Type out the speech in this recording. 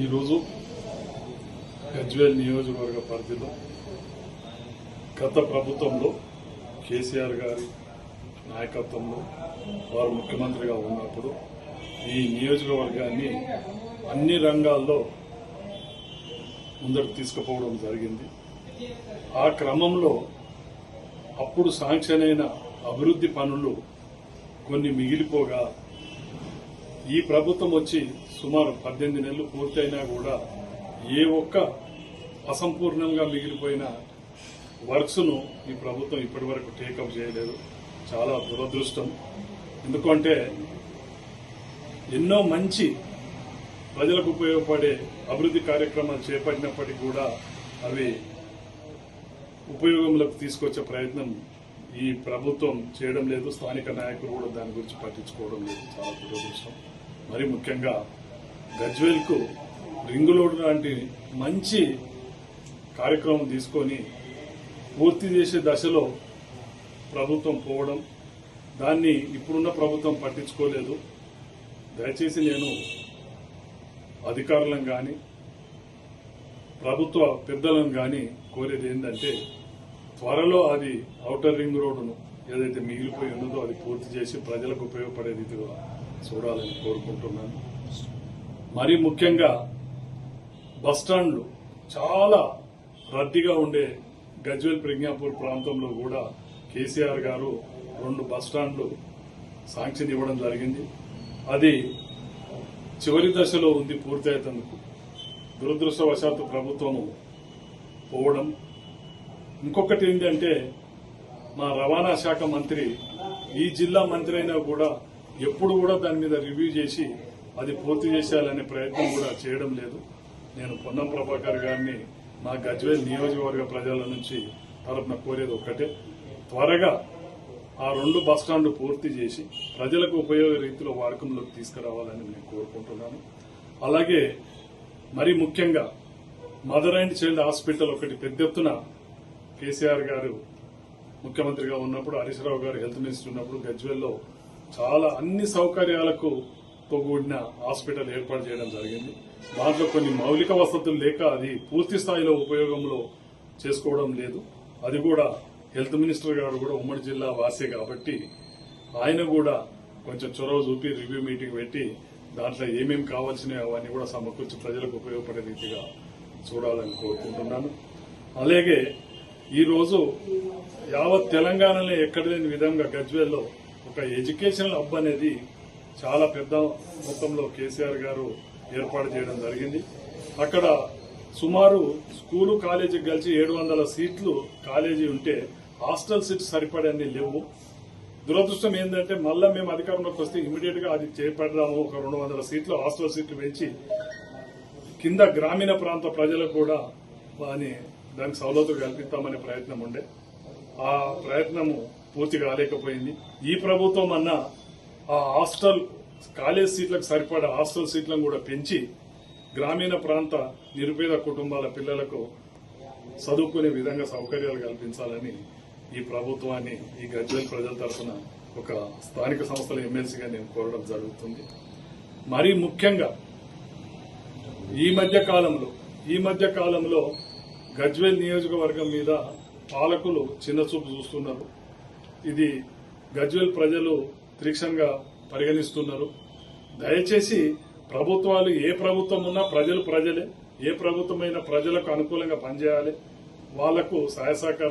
ఈరోజు గజ్వేల్ నియోజకవర్గ పరిధిలో గత ప్రభుత్వంలో కేసీఆర్ గారి నాయకత్వంలో వారు ముఖ్యమంత్రిగా ఉన్నప్పుడు ఈ నియోజకవర్గాన్ని అన్ని రంగాల్లో ముందరకు తీసుకుపోవడం జరిగింది. ఆ క్రమంలో అప్పుడు శాంక్షన్ అయిన అభివృద్ధి పనులు కొన్ని మిగిలిపోగా ఈ ప్రభుత్వం వచ్చి సుమారు 18 నెలలు పూర్తయినా కూడా ఏ ఒక్క అసంపూర్ణంగా మిగిలిపోయిన వర్క్స్ ను ఈ ప్రభుత్వం ఇప్పటి వరకు టేకప్ చేయలేదు. చాలా దురదృష్టం. ఎందుకంటే ఎన్నో మంచి ప్రజలకు ఉపయోగపడే అభివృద్ధి కార్యక్రమాలు చేపట్టినప్పటికీ కూడా అవి ఉపయోగంలోకి తీసుకొచ్చే ప్రయత్నం ఈ ప్రభుత్వం చేయడం లేదు. స్థానిక నాయకులు కూడా దాని గురించి పట్టించుకోవడం లేదు. చాలా దురదృష్టం. మరి ముఖ్యంగా గజ్వేల్ కు రింగ్ రోడ్ లాంటి మంచి కార్యక్రమం తీసుకొని పూర్తి చేసే దశలో ప్రభుత్వం పోవడం, దాన్ని ఇప్పుడున్న ప్రభుత్వం పట్టించుకోలేదు. దయచేసి నేను అధికారులను కానీ ప్రభుత్వ పెద్దలను కానీ కోరేది ఏంటంటే త్వరలో అది ఔటర్ రింగ్ రోడ్డును ఏదైతే మిగిలిపోయి ఉన్నదో అది పూర్తి చేసి ప్రజలకు ఉపయోగపడే రీతిగా చూడాలని కోరుకుంటున్నాను. మరీ ముఖ్యంగా బస్టాండ్లు చాలా రద్దీగా ఉండే గజ్వేల్ ప్రజ్ఞాపూర్ ప్రాంతంలో కూడా కేసీఆర్ గారు 2 బస్టాండ్లు శాంక్షన్ ఇవ్వడం జరిగింది. అది చివరి దశలో ఉంది పూర్తయ్యేందుకు. దురదృష్టవశాత్తు ప్రభుత్వము పోవడం. ఇంకొకటి ఏంటంటే మా రవాణా శాఖ మంత్రి ఈ జిల్లా మంత్రి అయినా కూడా ఎప్పుడు కూడా దాని మీద రివ్యూ చేసి అది పూర్తి చేసేయాలనే ప్రయత్నం కూడా చేయడం లేదు. నేను పొన్నం ప్రభాకర్ గారిని మా గజ్వేల్ నియోజకవర్గ ప్రజల నుంచి తరపున కోరేది ఒక్కటే, త్వరగా ఆ 2 బస్టాండ్లు పూర్తి చేసి ప్రజలకు ఉపయోగ రీతిలో వాడకంలోకి తీసుకురావాలని నేను కోరుకుంటున్నాను. అలాగే మరి ముఖ్యంగా మదర్ అండ్ చైల్డ్ హాస్పిటల్ ఒకటి పెద్ద ఎత్తున కేసీఆర్ గారు ముఖ్యమంత్రిగా ఉన్నప్పుడు, హరీష్ రావు గారు హెల్త్ మినిస్టర్ ఉన్నప్పుడు గజ్వేల్లో చాలా అన్ని సౌకర్యాలకు కూడిన హాస్పిటల్ ఏర్పాటు చేయడం జరిగింది. దాంట్లో కొన్ని మౌలిక వసతులు లేక అది పూర్తి స్థాయిలో ఉపయోగంలో చేసుకోవడం లేదు. అది కూడా హెల్త్ మినిస్టర్ గారు కూడా ఉమ్మడి జిల్లా వాసే కాబట్టి ఆయన కూడా కొంచెం చొరవ చూపి రివ్యూ మీటింగ్ పెట్టి దాంట్లో ఏమేమి కావాల్సినవి అవన్నీ కూడా సమకూర్చి ప్రజలకు ఉపయోగపడే రీతిగా చూడాలని కోరుకుంటున్నాను. అలాగే ఈరోజు యావత్ తెలంగాణలో ఎక్కడ లేని విధంగా గజ్వేల్లో ఒక ఎడ్యుకేషనల్ హబ్ అనేది చాలా పెద్ద మొత్తంలో కేసీఆర్ గారు ఏర్పాటు చేయడం జరిగింది. అక్కడ సుమారు స్కూలు కాలేజీకి కలిసి 700 సీట్లు కాలేజీ ఉంటే హాస్టల్ సీట్స్ సరిపడని లేవు. దురదృష్టం ఏంటంటే మళ్ళా మేము అధికారంలోకి వస్తే ఇమీడియట్ గా అది చేపడదాము, ఒక 200 సీట్లు హాస్టల్ సీట్లు పెంచి కింద గ్రామీణ ప్రాంత ప్రజలకు కూడా దానికి సౌలతులు కల్పిస్తామనే ప్రయత్నం ఉండే. ఆ ప్రయత్నము పూర్తి కాలేకపోయింది. ఈ ప్రభుత్వం అన్నా ఆ హాస్టల్ కాలేజ్ సీట్లకు సరిపడా హాస్టల్ సీట్లను కూడా పెంచి గ్రామీణ ప్రాంత నిరుపేద కుటుంబాల పిల్లలకు చదువుకునే విధంగా సౌకర్యాలు కల్పించాలని ఈ ప్రభుత్వాన్ని ఈ గజ్వేల్ ప్రజల తరఫున ఒక స్థానిక సంస్థల ఎమ్మెల్సీగా నేను కోరడం జరుగుతుంది. మరీ ముఖ్యంగా ఈ మధ్య కాలంలో గజ్వేల్ నియోజకవర్గం మీద పాలకులు చిన్నచూపు చూస్తున్నారు. ఇది గజ్వేల్ ప్రజలు తీక్షణంగా పరిగణిస్తున్నారు. దయచేసి ప్రభుత్వాలు ఏ ప్రభుత్వం ఉన్నా ప్రజలే, ఏ ప్రభుత్వమైనా ప్రజలకు అనుకూలంగా పనిచేయాలి. వాళ్లకు సహాయ సహకారం